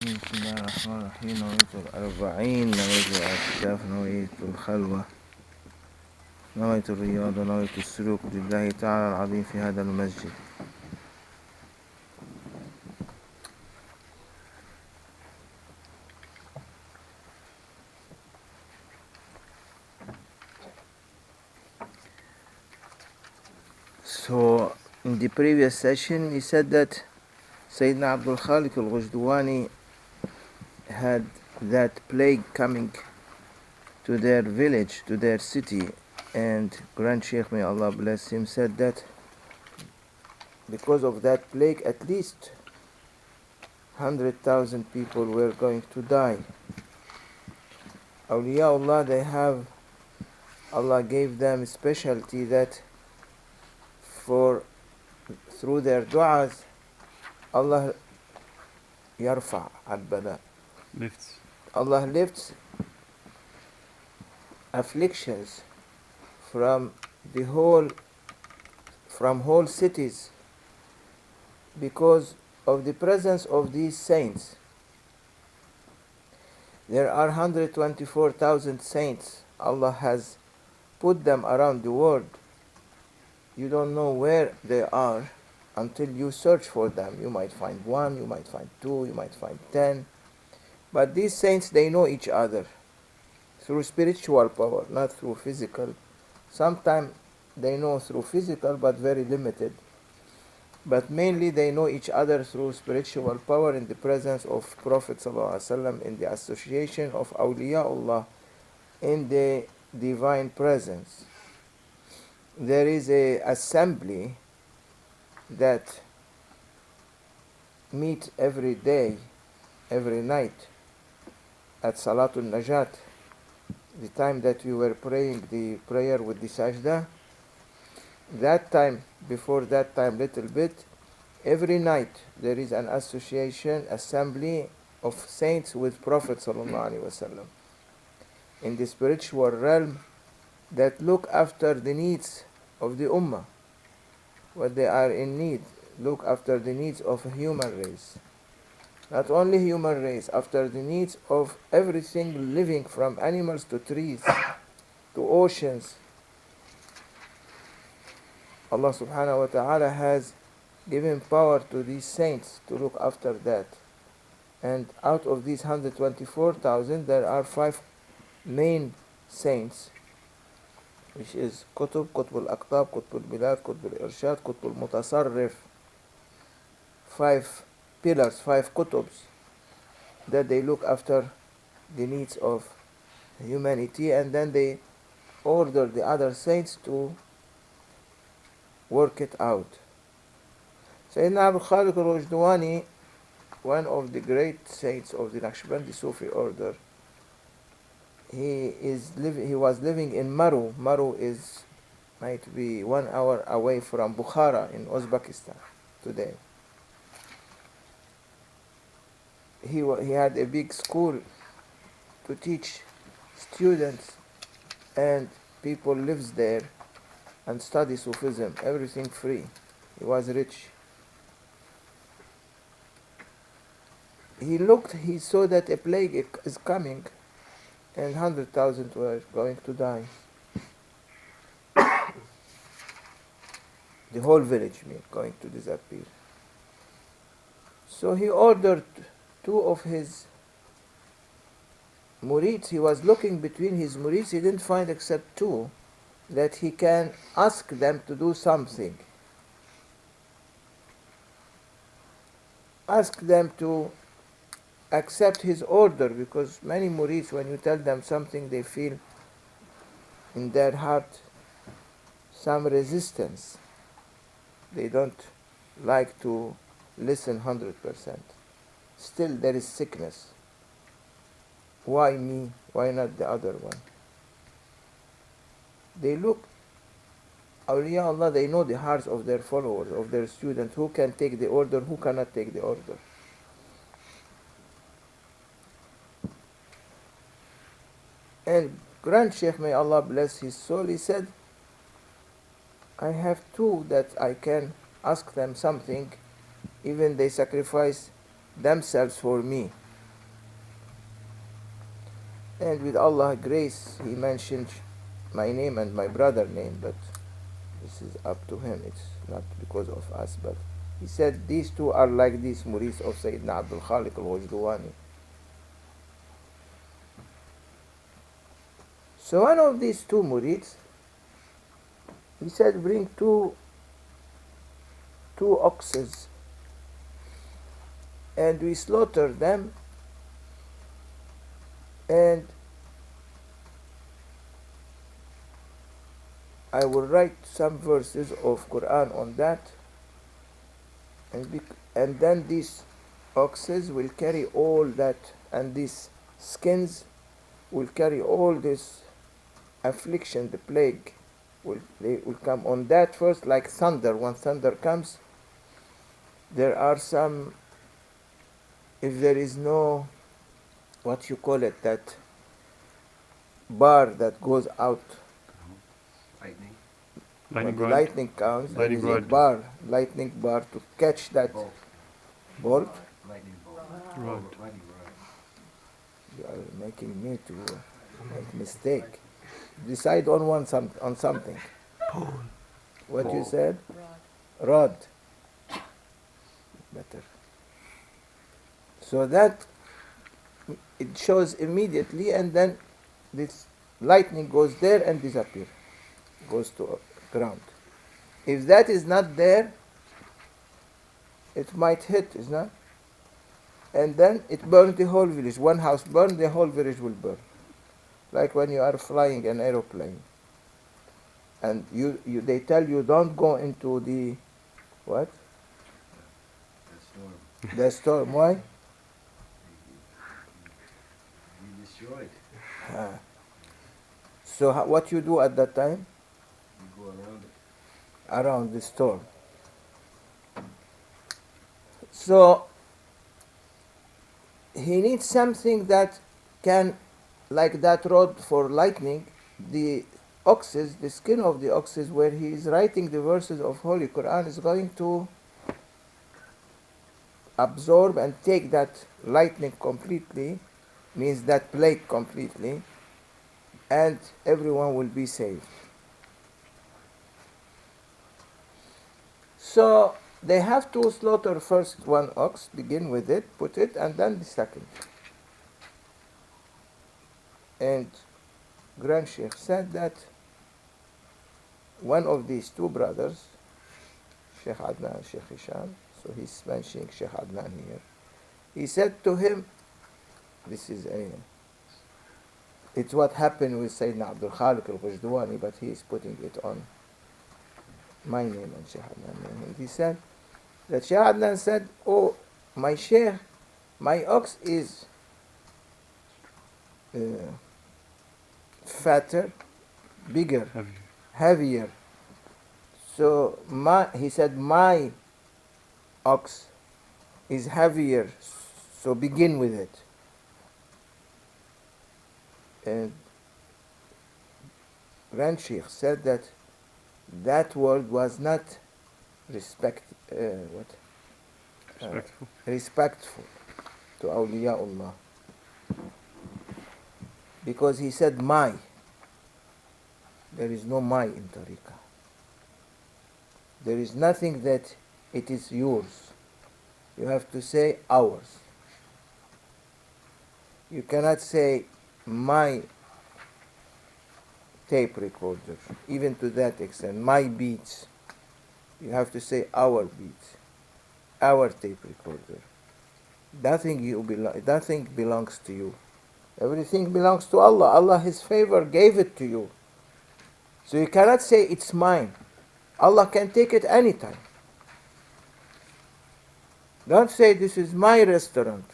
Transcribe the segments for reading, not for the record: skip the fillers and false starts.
بسم الله الرحمن الرحيم. نويت الأربعين، نويت الاعتكاف، نويت الخلوة، نويت الرياضة، نويت السلوك لله تعالى العظيم في هذا المسجد. So in the previous session he said that Sayyidina Abdul Khaliq al-Ghujdwani had that plague coming to their village, to their city, and Grand Sheikh, may Allah bless him, said that because of that plague at least 100,000 people were going to die. Awliyaullah, they have, Allah gave them a specialty that through their du'as, Allah yarfa al-bala. Lifts. Allah lifts afflictions from whole cities because of the presence of these saints. There are 124,000 saints. Allah has put them around the world. You don't know where they are until you search for them. You might find one, you might find two, you might find 10. But these saints, they know each other through spiritual power, not through physical. Sometimes they know through physical, but very limited. But mainly they know each other through spiritual power in the presence of Prophet ﷺ, in the association of Awliyaullah, in the divine presence. There is an assembly that meet every day, every night at Salatul Najat, the time that we were praying the prayer with the sajda. That time, before that time little bit, every night there is an assembly of saints with Prophet ﷺ in the spiritual realm that look after the needs of the ummah, what they are in need, look after the needs of a human race. Not only human race, after the needs of everything living, from animals to trees to oceans. Allah subhanahu wa ta'ala has given power to these saints to look after that. And out of these 124,000, there are 5 main saints, which is Qutb al-Aqtab, Qutb al-Bilad, Qutb al-Irshad, Qutb al-Mutasarrif. 5 pillars, 5 Qutubs, that they look after the needs of humanity, and then they order the other saints to work it out. Sayyidina Abdul Khaliq al-Ghujdwani, one of the great saints of the Naqshbandi Sufi order, he was living in Maru. Maru might be 1 hour away from Bukhara in Uzbekistan today. He had a big school to teach students, and people lives there and study Sufism, everything free. He was rich. He saw that a plague is coming, and 100,000 were going to die. The whole village going to disappear. So he ordered 2 of his murids. He was looking between his murids. He didn't find except 2 that he can ask them to do something. Ask them to accept his order, because many murids, when you tell them something, they feel in their heart some resistance. They don't like to listen 100%. Still there is sickness. Why me? Why not the other one? They look, Awliyaullah, they know the hearts of their followers, of their students, who can take the order, who cannot take the order. And Grand Sheikh, may Allah bless his soul, he said, I have 2 that I can ask them something, even they sacrifice themselves for me. And with Allah's grace, he mentioned my name and my brother's name, but this is up to him. It's not because of us, but he said these two are like these murids of Sayyidina Abdul Khaliq al-Wajdawani. So one of these two murids, he said, bring two oxes, and we slaughter them, and I will write some verses of Quran on that, and then these oxes will carry all that, and these skins will carry all this affliction, the plague they will come on that first, like thunder. When thunder comes, there are some, if there is no, what you call it, that bar that goes out. Lightning. When the lightning comes, there Lightning is a rod. bar, lightning bar to catch that bolt. Lightning bolt. Rod. Lightning rod. You are making me to make mistake. Decide on on something. What you said? Rod. Better. So that it shows immediately, and then this lightning goes there and disappears, goes to ground. If that is not there, it might hit, is not? And then it burns the whole village. One house burns, the whole village will burn. Like when you are flying an aeroplane, and they tell you don't go into the what? That storm. The storm. Why? You destroyed. So what you do at that time? You go around it. Around the storm. So he needs something that can, like that rod for lightning, the oxes, the skin of the oxes where he is writing the verses of Holy Quran is going to absorb and take that lightning completely, means that plague completely, and everyone will be saved. So they have to slaughter first one ox, begin with it, put it, and then the second. And Grand Sheikh said that one of these two brothers, Sheikh Adnan and Sheikh Hisham, so he's mentioning Sheikh Adnan here, he said to him, this is it's what happened with Sayyidina Abdul Khaliq al-Wajdawani, but he is putting it on my name and Sheikh Adnan's name. And he said that Sheikh Adnan said, oh, my Sheikh, my ox is fatter, bigger, heavier. So he said, my ox is heavier, so begin with it. And Grand Sheikh said that word was not respectful to awliyaullah, because he said my. There is no my in tariqah. There is nothing that it is yours. You have to say ours. You cannot say my tape recorder, even to that extent. My beats. You have to say our beats, our tape recorder. Nothing belongs to you. Everything belongs to Allah. Allah, His favor, gave it to you. So you cannot say it's mine. Allah can take it anytime. Don't say this is my restaurant.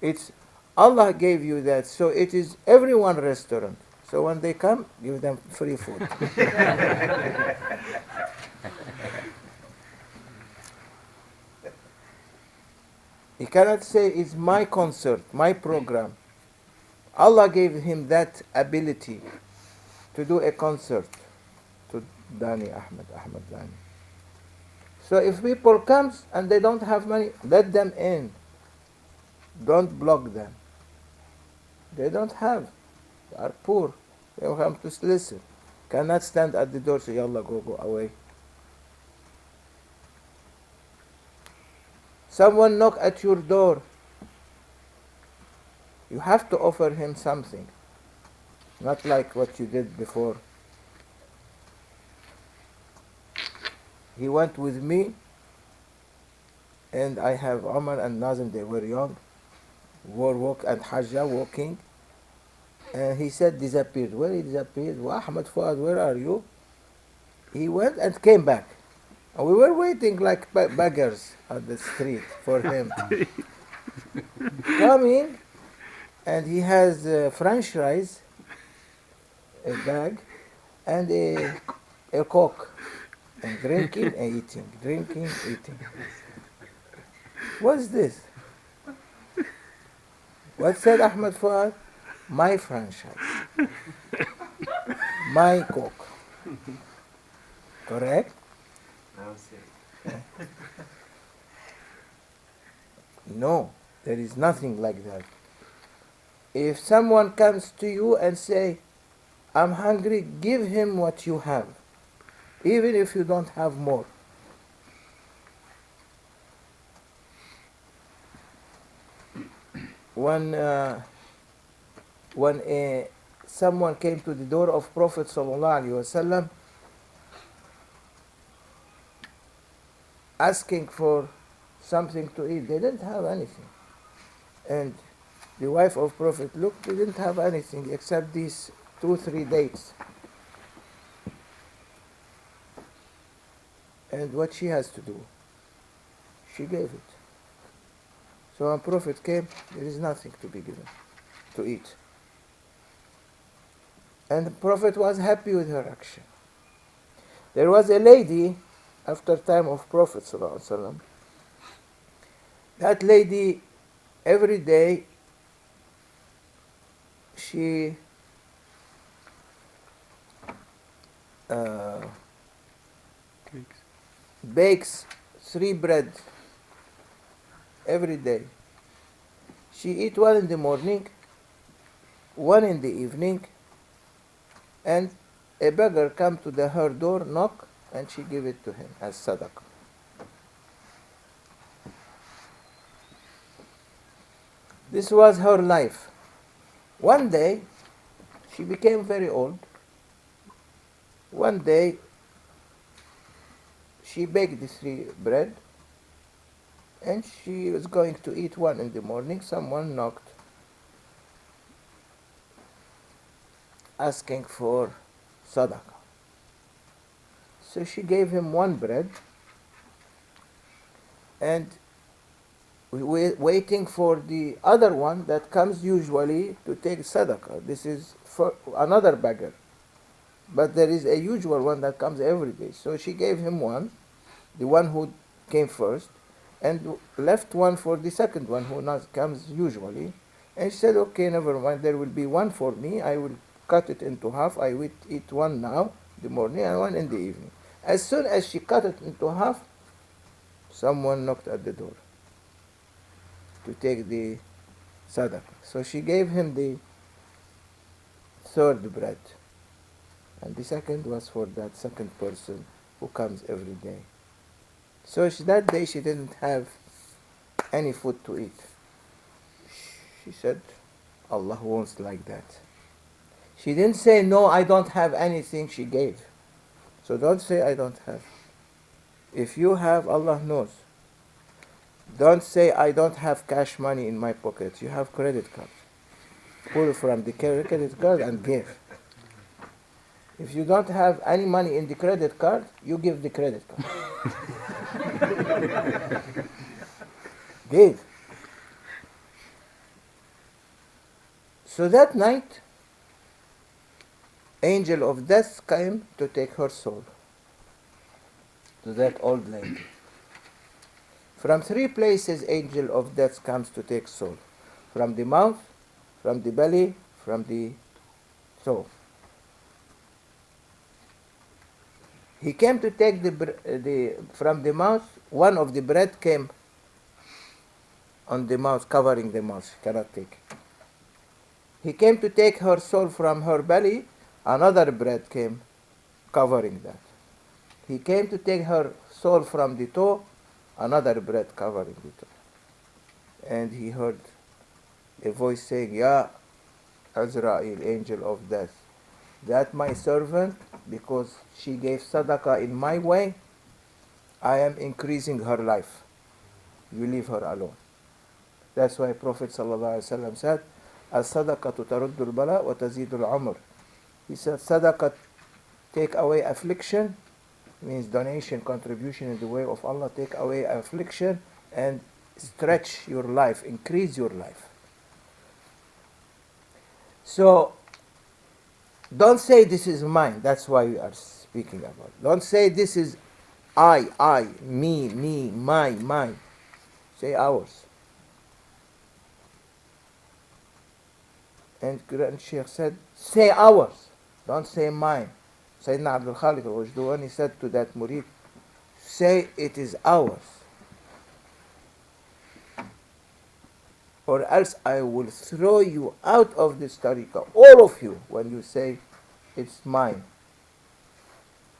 It's Allah gave you that, so it is everyone's restaurant. So when they come, give them free food. He cannot say it's my concert, my program. Allah gave him that ability to do a concert to Ahmed Dani. So if people comes and they don't have money, let them in. Don't block them. They don't have. They are poor. They will come to listen. Cannot stand at the door, say, Yalla, go away. Someone knock at your door. You have to offer him something. Not like what you did before. He went with me, and I have Omar and Nazim, they were young, were and Hajjah walking, and he said disappeared. Where he disappeared? Well, Ahmed Fuad, where are you? He went and came back. And we were waiting like beggars at the street for him. Coming, and he has French fries, a bag, and a Coke, and drinking and eating, drinking, eating. What's this? What said Ahmed Fuad? My franchise. My Coke. Correct? Now say. No, there is nothing like that. If someone comes to you and say, I'm hungry, give him what you have, even if you don't have more. When someone came to the door of Prophet ﷺ asking for something to eat, they didn't have anything. And the wife of Prophet looked, they didn't have anything except these 2-3 dates. And what she has to do? She gave it. So when Prophet came, there is nothing to be given, to eat. And the Prophet was happy with her action. There was a lady, after time of Prophet ﷺ, that lady, every day, she bakes 3 bread every day. She eat 1 in the morning, 1 in the evening, and a beggar come to her door, knock, and she give it to him as sadaqah. This was her life. One day, she became very old. One day, she baked the 3 bread, and she was going to eat 1 in the morning. Someone knocked, asking for sadaqah. So she gave him 1 bread, and waiting for the other one that comes usually to take sadaqah. This is for another beggar. But there is a usual one that comes every day. So she gave him 1, the one who came first, and left 1 for the second one who not comes usually. And she said, okay, never mind, there will be 1 for me. I will cut it into half. I will eat 1 now, in the morning, and 1 in the evening. As soon as she cut it into half, someone knocked at the door to take the sadaqah. So she gave him the 3rd bread. And the second was for that second person who comes every day. So that day she didn't have any food to eat. She said, Allah wants like that. She didn't say, no, I don't have anything, she gave. So don't say, I don't have. If you have, Allah knows. Don't say, I don't have cash money in my pocket. You have credit card. Pull from the credit card and give. If you don't have any money in the credit card, you give the credit card. Give. So that night, angel of death came to take her soul to that old lady. From 3 places, angel of death comes to take soul. From the mouth, from the belly, from the throat. He came to take from the mouth. 1 of the bread came on the mouth, covering the mouth. He cannot take it. He came to take her soul from her belly, another breath came covering that. He came to take her soul from the toe, another breath covering the toe. And he heard a voice saying, Ya Azrael, angel of death, that my servant, because she gave sadaqah in my way, I am increasing her life. You leave her alone. That's why Prophet ﷺ said, As-sadaqatu taruddu al-bala wa tazidu al-umr. He said, sadaqah take away affliction, means donation, contribution in the way of Allah, take away affliction and stretch your life, increase your life. So, don't say this is mine, that's why we are speaking about. Don't say this is I, me, mine. Say ours. And Grand Sheikh said, say ours, don't say mine. Sayyidina Abdul Khaliq al-Wajduwani said to that murid, say it is ours, or else I will throw you out of this tariqah, all of you, when you say it's mine.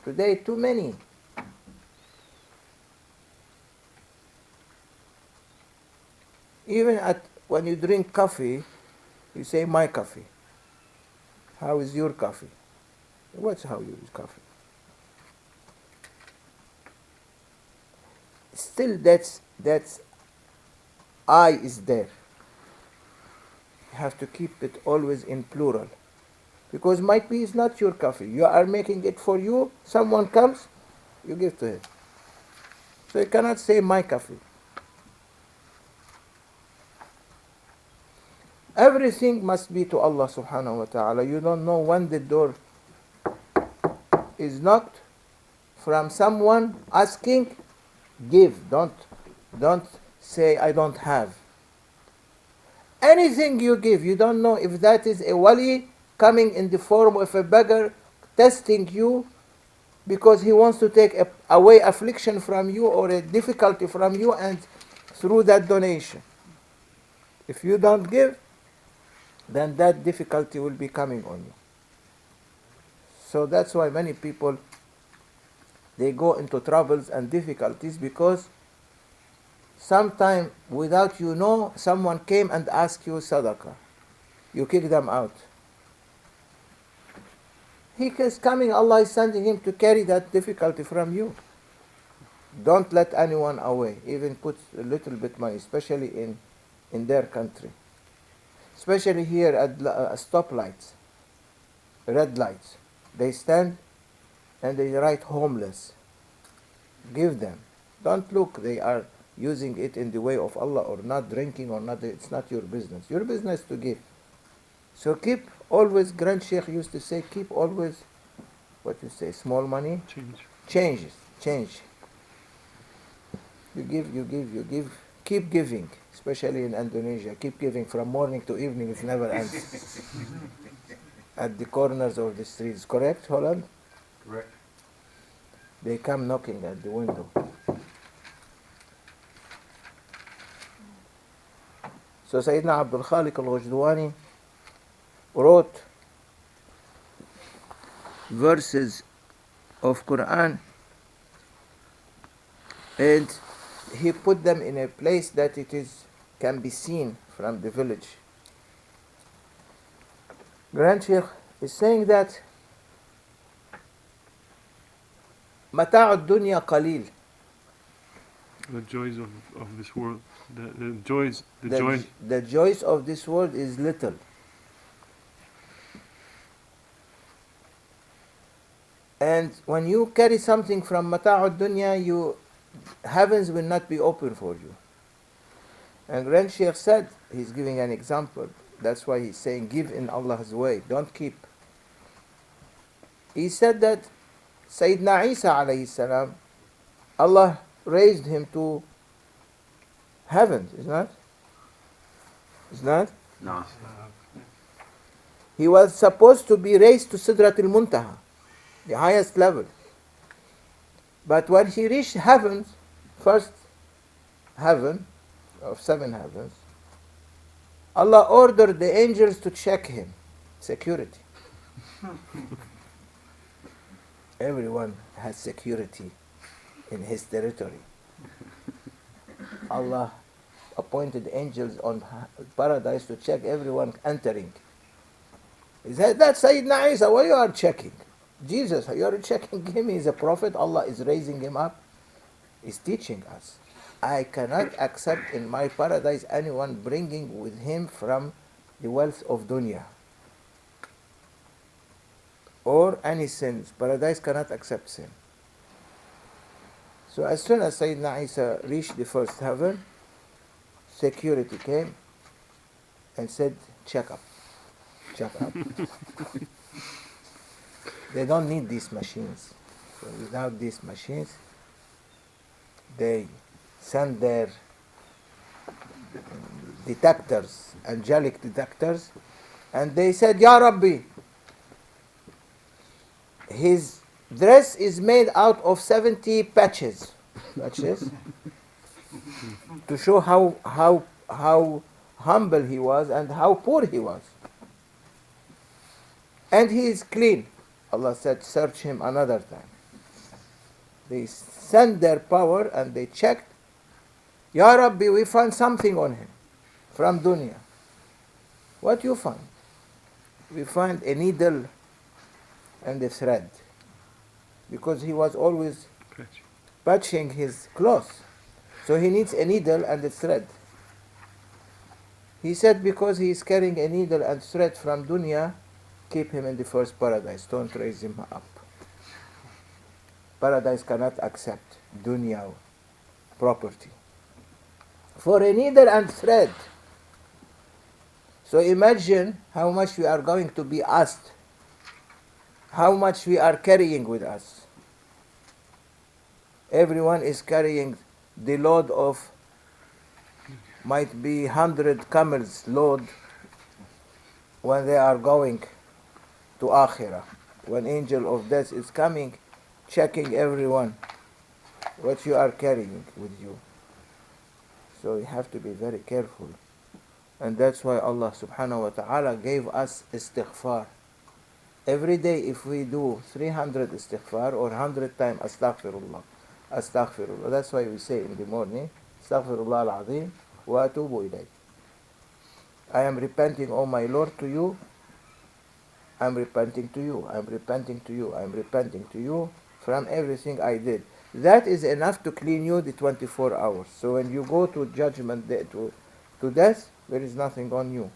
Today, too many. Even when you drink coffee, you say my coffee. How is your coffee? What's how you use coffee? Still, that's I is there. You have to keep it always in plural, because might be it's not your coffee. You are making it for you. Someone comes, you give to him. So you cannot say my coffee. Everything must be to Allah subhanahu wa ta'ala. You don't know when the door is knocked from someone asking, give. Don't say I don't have. Anything you give, you don't know if that is a wali coming in the form of a beggar testing you because he wants to take away affliction from you or a difficulty from you, and through that donation. If you don't give, then that difficulty will be coming on you. So that's why many people, they go into troubles and difficulties because sometime without you know, someone came and asked you sadaqah. You kick them out. He is coming, Allah is sending him to carry that difficulty from you. Don't let anyone away. Even put a little bit money, especially in their country. Especially here at stoplights, red lights. They stand and they write homeless. Give them. Don't look, they are using it in the way of Allah or not, drinking or not. It's not your business. Your business to give. So keep always, Grand Sheikh used to say, keep always, what you say, small money? Change. You give. Keep giving, especially in Indonesia. Keep giving from morning to evening. It never ends. At the corners of the streets. Correct, Holland? Correct. They come knocking at the window. So Sayyidina Abdul Khaliq al-Wajduwani wrote verses of Quran, and he put them in a place that can be seen from the village. Grand Sheikh is saying that متاع الدنيا قليل. The joys of this world, the joys of this world is little. And when you carry something from متاع الدنيا, heavens will not be open for you. And Grand Sheikh said, he's giving an example. That's why he's saying, give in Allah's way. Don't keep. He said that Sayyidina Isa alayhi salam, Allah raised him to heaven, is not? No. He was supposed to be raised to Sidratul Muntaha, the highest level. But when he reached heavens, first heaven of 7 heavens, Allah ordered the angels to check him. Security. Everyone has security in his territory. Allah appointed angels on paradise to check everyone entering. He said, that's Sayyidina Isa, why you are checking? Jesus, you are checking him, he is a prophet, Allah is raising him up. He's teaching us. I cannot accept in my paradise anyone bringing with him from the wealth of dunya or any sins. Paradise cannot accept sin. So as soon as Sayyidina Isa reached the first heaven, security came and said, check up. Check up. They don't need these machines. So without these machines, they send their detectors, angelic detectors, and they said, Ya Rabbi, his dress is made out of 70 patches. Patches? To show how humble he was and how poor he was. And he is clean. Allah said, search him another time. They sent their power and they checked. Ya Rabbi, we found something on him from dunya. What you find? We find a needle and a thread. Because he was always patching his clothes. So he needs a needle and a thread. He said because he is carrying a needle and thread from dunya, keep him in the first paradise. Don't raise him up. Paradise cannot accept dunya property. For a needle and thread. So imagine how much we are going to be asked. How much we are carrying with us. Everyone is carrying the load of, might be 100 camels load when they are going to Akhirah. When angel of death is coming, checking everyone, what you are carrying with you. So you have to be very careful. And that's why Allah subhanahu wa ta'ala gave us istighfar. Every day if we do 300 istighfar or 100 times astaghfirullah, astaghfirullah. That's why we say in the morning, astaghfirullah al-azim wa atubu ilayh. I am repenting, oh my Lord, to you. I'm repenting to you. I'm repenting to you. I'm repenting to you from everything I did. That is enough to clean you the 24 hours. So when you go to judgment day, to death, there is nothing on you.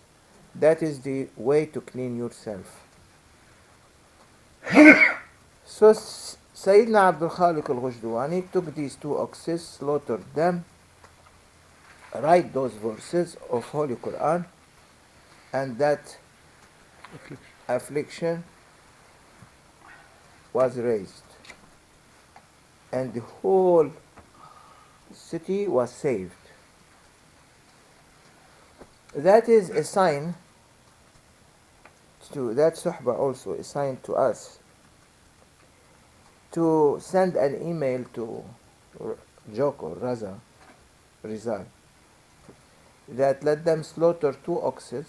That is the way to clean yourself. So Sayyidina Abdul Khaliq al-Ghujdwani took these two oxes, slaughtered them, write those verses of Holy Quran, and that affliction was raised. And the whole city was saved. That is a sign to, that suhbah also a sign to us to send an email to Jok or Rizal that let them slaughter 2 oxes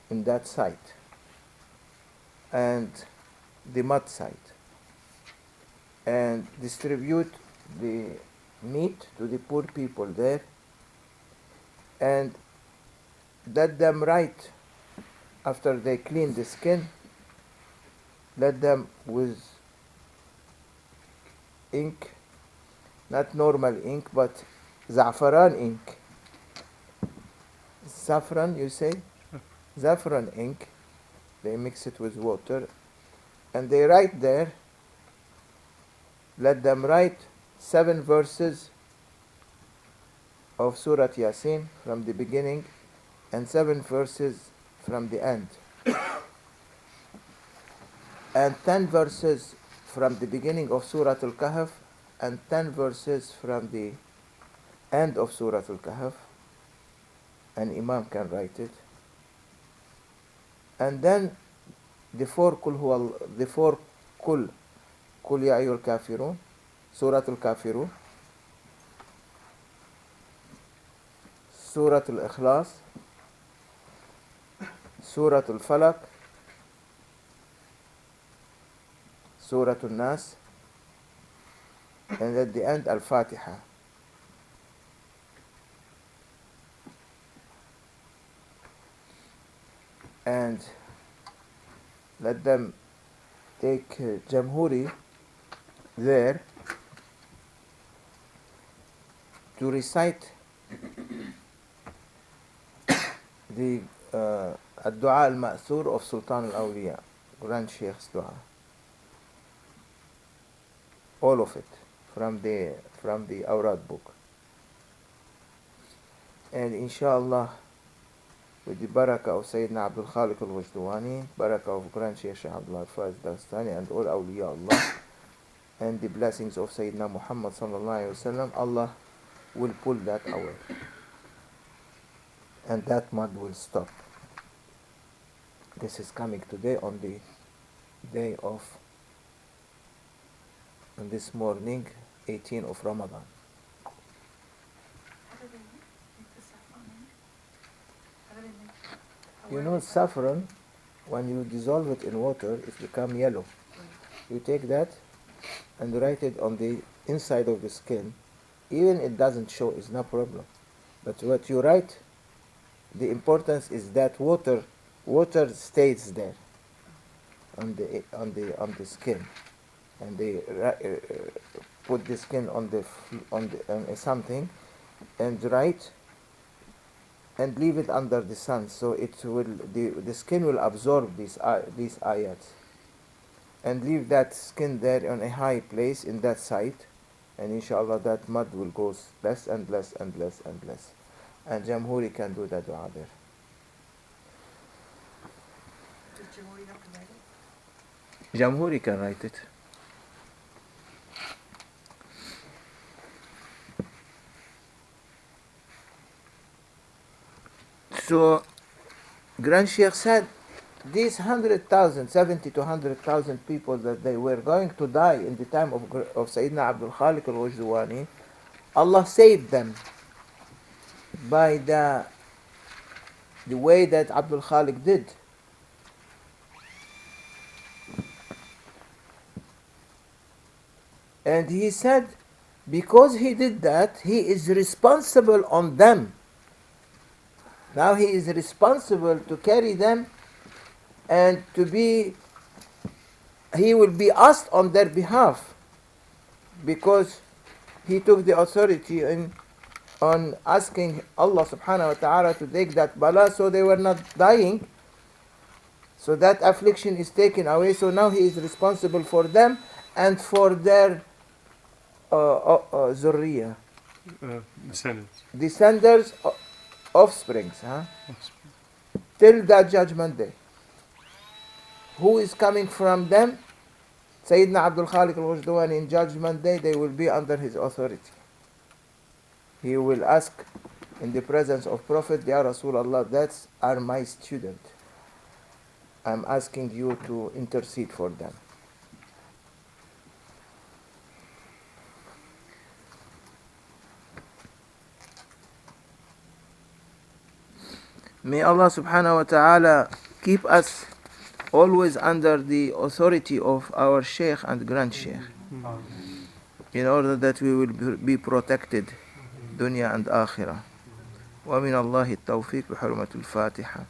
in that site and the mud site and distribute the meat to the poor people there and let them write after they clean the skin, let them with ink, not normal ink but za'faran ink. Saffron, you say? Saffron ink. They mix it with water and they write there, let them write 7 verses of Surah Yasin from the beginning and 7 verses from the end and 10 verses from the beginning of Surah Al-Kahf and 10 verses from the end of Surah Al-Kahf. An imam can write it. And then the 4 Qul Ya Ayyuhal Kafirun, Surah Al-Kafirun, Surah Al-Ikhlas, Surah Al-Falaq, Surah Al-Nas, and at the end Al-Fatiha. And let them take Jamhuri there to recite the الدعاء المأثور of Sultan al-Awliya, Grand Sheikh's dua. All of it from the Awrad book. And inshallah, with the barakah of Sayyidina Abdul Khaliq al-Wajdawani, barakah of Grand Sheikh Shaykh Abdul Faiz Dastani and all awliya Allah, and the blessings of Sayyidina Muhammad sallallahu alayhi wa sallam, Allah will pull that away. And that mud will stop. This is coming today on the day of, on this morning, 18 of Ramadan. You know saffron, when you dissolve it in water, it becomes yellow. You take that and write it on the inside of the skin. Even it doesn't show, it's no problem. But what you write, the importance is that water stays there on the skin, and they put the skin on something and write and leave it under the sun, so it will the skin will absorb these ayats, and leave that skin there on a high place in that site, and inshallah that mud will go less and less and less and less, and Jamhuri can do that dua there. Does Jamhuri have to write it? Jamhuri can write it. So, Grand Sheikh said, these 100,000, 70 to 100,000 people that they were going to die in the time of Sayyidina Abdul Khaliq al-Wajdawani, Allah saved them by the way that Abdul Khaliq did. And he said, because he did that, he is responsible on them. Now he is responsible to carry them, and he will be asked on their behalf, because he took the authority on asking Allah subhanahu wa ta'ala to take that bala, so they were not dying. So that affliction is taken away. So now he is responsible for them and for their zurriya, descendants, offsprings, till that judgment day. Who is coming from them? Sayyidina Abdul Khaliq al-Wajdawani, in judgment day, they will be under his authority. He will ask in the presence of Prophet, Ya Rasulullah, that's are my student. I'm asking you to intercede for them. May Allah subhanahu wa ta'ala keep us always under the authority of our Sheikh and Grand Sheikh, in order that we will be protected dunya and akhirah. ومن الله التوفيق بحرمة الفاتحة.